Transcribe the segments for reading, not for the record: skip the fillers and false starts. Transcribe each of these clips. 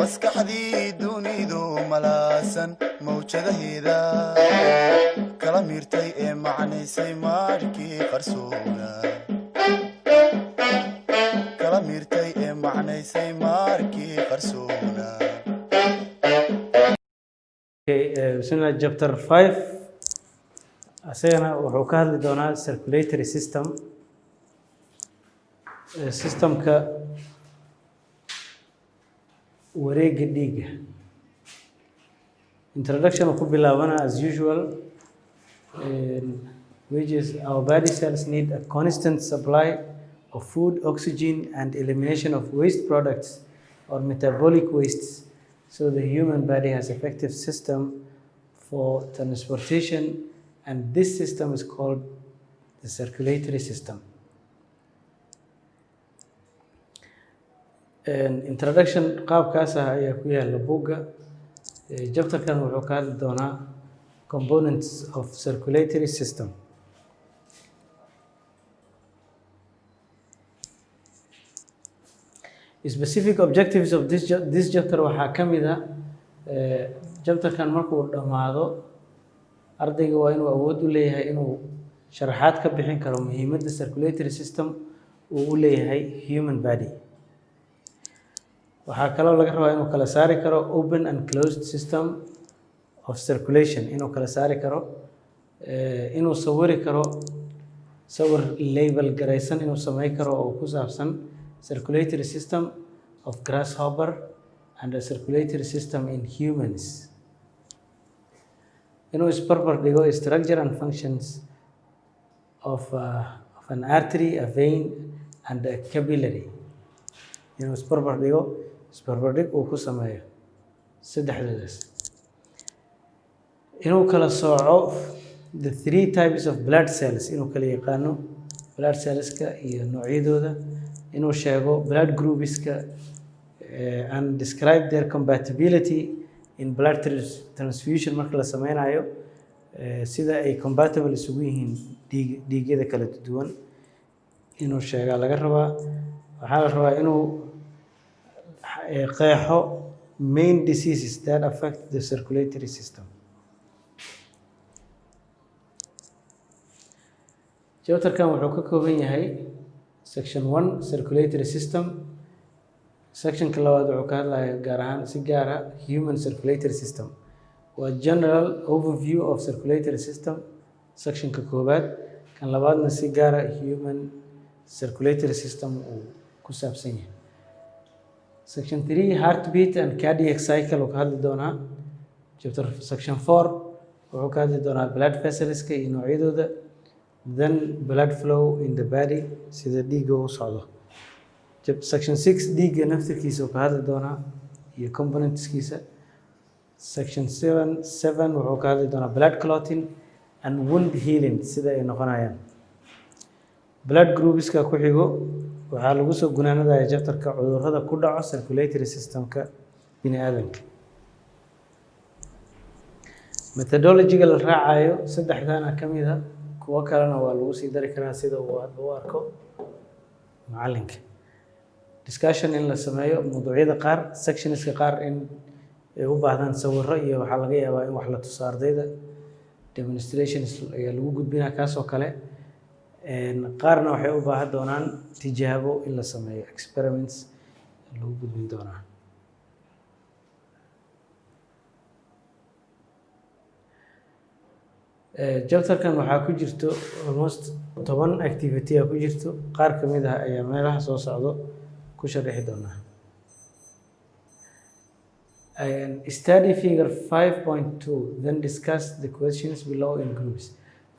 maskaxdii dunidu malaasan mawjadaheeda kala miirtay ee macnaysay maarkii qarsoona bismillah chapter 5 asagana wuxuu ka hadli doonaa circulatory system systemka wareegga dhiigga. Introduction ku bilaabana as usual, which is our body cells need a constant supply of food, oxygen and elimination of waste products or metabolic wastes, so the human body has effective system for transportation, and this system is called the circulatory system. Introduction qaabkaas ah ayaa ku yaala buugga. Chapterkan wuxuu ka hadli doonaa components of circulatory system. Specific objectives of this chapter waxaa ka mid ah chapterkan markuu dhammaado ardayga waa inuu awood u leeyahay inuu sharaxaad ka bixin karo muhiimadda circulatory system uu u leeyahay human body. waxaa kaloo laga rabaa inuu kala saari karo open and closed system of circulation, inuu kala saari karo, inuu sawiri karo sawir label garaysan inuu sameyn karo oo ku saabsan circulatory system of grasshopper and a circulatory system in humans. Inuu isbarbar dhigo structure and functions of an artery, a vein and a capillary. Inuu isbarbardhig uu ku sameeyo saddexdaas. Inuu kala sooco the three types of blood cells, inuu kala yaqaano blood cellska iyo noocyadooda, inuu sheego blood groupska and describe their compatibility in blood transfusion marka la sameynayo, sida ay compatible isugu yihiin dhiigyada kala duwan inuu sheegaa laga rabaa. waxaa la rabaa inuu qeexo main diseases that affect the circulatory system. Chapterkan wuxuu ka kooban yahay section 1 circulatory system. Sectionka labaad wuxuu ka hadlayaa gaar ahaan si gaara human circulatory system. waa general overview of circulatory system sectionka koobaad. kan labaadna si gaara human circulatory system uu ku saabsan yahay. Section 3 heartbeat and cardiac cycle uu ka hadli doonaa. Section 4 wuxuu ka hadli doonaa blood vesselska iyo noocyadooda, then blood flow in the body sida dhiigga u socdo. Section 6 dhiigga naftirkiisa uu ka hadli doonaa iyo componentskiisa. Section 7 wuxuu ka hadli doonaa blood clotting and wound healing sida ay noqonayaan. Blood groupska ku xigo waxaa lagu soo gunaanadayaa chapterka cudurrada ku dhaco circulatory systemka bini'aadamka. Methodology-ga la raacayo saddexdaana ka mid ah, kuwo kalena waa lagu sii dari karaa sida uu u arko macalinka. Discussion in la sameeyo mawduucyada qaar, sectionska qaar in ay u baahdaan sawirro iyo waxaa laga yaabaa in wax la tuso ardayda, demonstrations ayaa lagu gudbinaa kaasoo kale. qaarna waxay u baahan doonaan tijaabo in la sameeyo, experiments lagu gudbin doonaa. chapterkan waxaa ku jirto almost 10 activity ku jirto. qaar ka mid ah ayaa meelaha soo socdo ku sharixi doonaa. Study figure 5.2, then discuss the questions below in groups.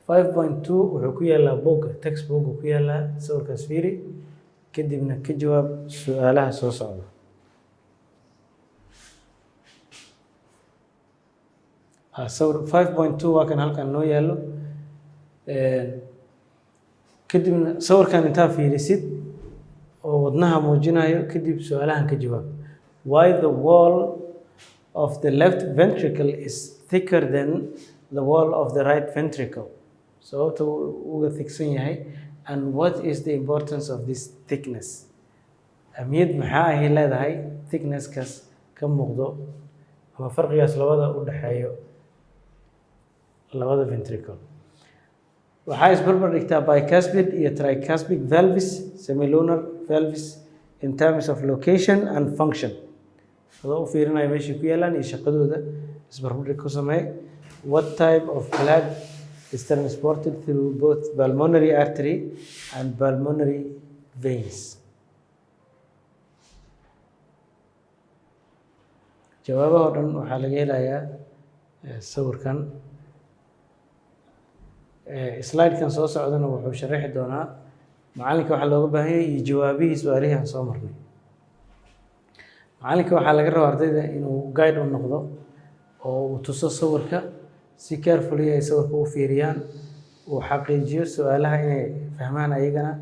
5.2 wuxuu ku yaalaa book, textbook ku yaalaa sawirkaas fiiri, kadibna ka jawaab su'aalaha soo socda. sawir 5.2 waa kan halkan noo yaalo. kadibna sawirkan intaa fiirisid oo wadnaha muujinayo, kadib su'aalahan ka jawaab. Why the wall of the left ventricle is thicker than the wall of the right ventricle. Sababta uga thicksan yahay, and what is the importance of this thickness? Ahmiyad maxaa ay leedahay thickness-kaas ka muuqdo ama farqigaas labada u dhaxeeyo labada ventricle. Waxaa isbarbar dhigtaa bicuspid iyo tricuspid valves, semilunar valves in terms of location and function. Adoo u fiirinaya meeshay ku yaalaan iyo shaqadooda isbarbar dhig ku samee. What type of blood is transported through both pulmonary artery and pulmonary veins? Jawaabaha oo dhan waxaa laga helayaa sawirkan. Slide-kan soo socdana wuxuu sharaxi doonaa macalinka waxaa looga baahan yahay iyo jawaabihii su'aalihii aan soo marnay. Macalinka waxaa laga rabaa ardayda inuu guide u noqdo oo uu tuso sawirka si carefully ay sawirka u fiiriyaan, uu xaqiijiyo su'aalaha inay fahmaan ayagana,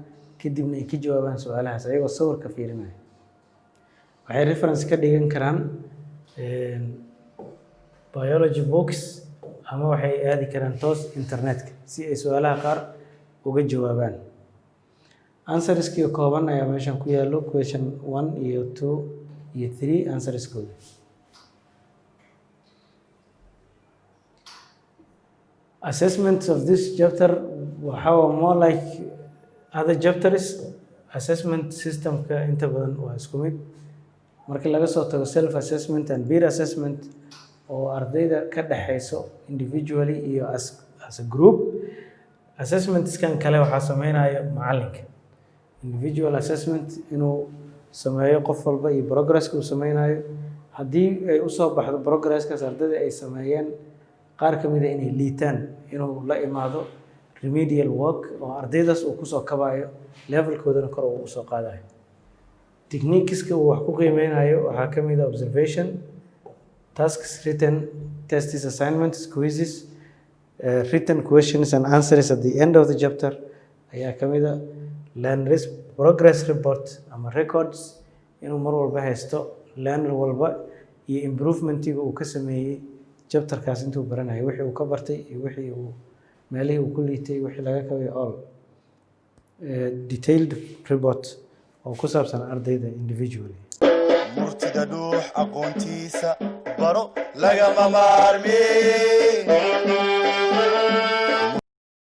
kadibna ay ka jawaabaan su'aalahaas ayagoo sawirka fiirinaya. Waxay reference ka dhigan karaan biology books ama waxay aadi karaan toos internetka si ay su'aalaha qaar uga jawaabaan. Answerskii kooban ayaa meeshan ku yaallo, question 1 iyo 2 iyo 3 answerskooda. Assessments of this chapter waxa more like other chapters. Assessment system-ka inta badan waa isku mid. Marka laga soo tago self assessment and peer assessment oo ardayda ka dhaxayso individually iyo as a group, assessmentskan kale waxaa sameynaya macalinka. Individual assessment inuu sameeyo qof walba iyo progresska uu sameynayo. Haddii ay u soo baxdo progresskaas ardayda ay sameeyeen qaar ka mid ah inay liitaan, inuu la imaado remedial work oo ardaydaas uu ku soo kabayo levelkoodana kor uu soo qaadayo. Techniques-ka uu wax ku qiimeynayo waxaa ka mid ah observation, tasks, written tests, assignments, quizzes, written questions and answers at the end of the chapter ayaa ka mid ah. Learner progress report ama records inuu mar walba haysto learner walba iyo improvementiga uu ka sameeyey chapterkaas intuu baranayo, wixii uu ka bartay iyo wixii uu meelihii uu ku liitay, wixii laga kabay all. Detailed report oo ku saabsan ardayda individually. murtida dhuux aqoontiisa baro lagama maarmi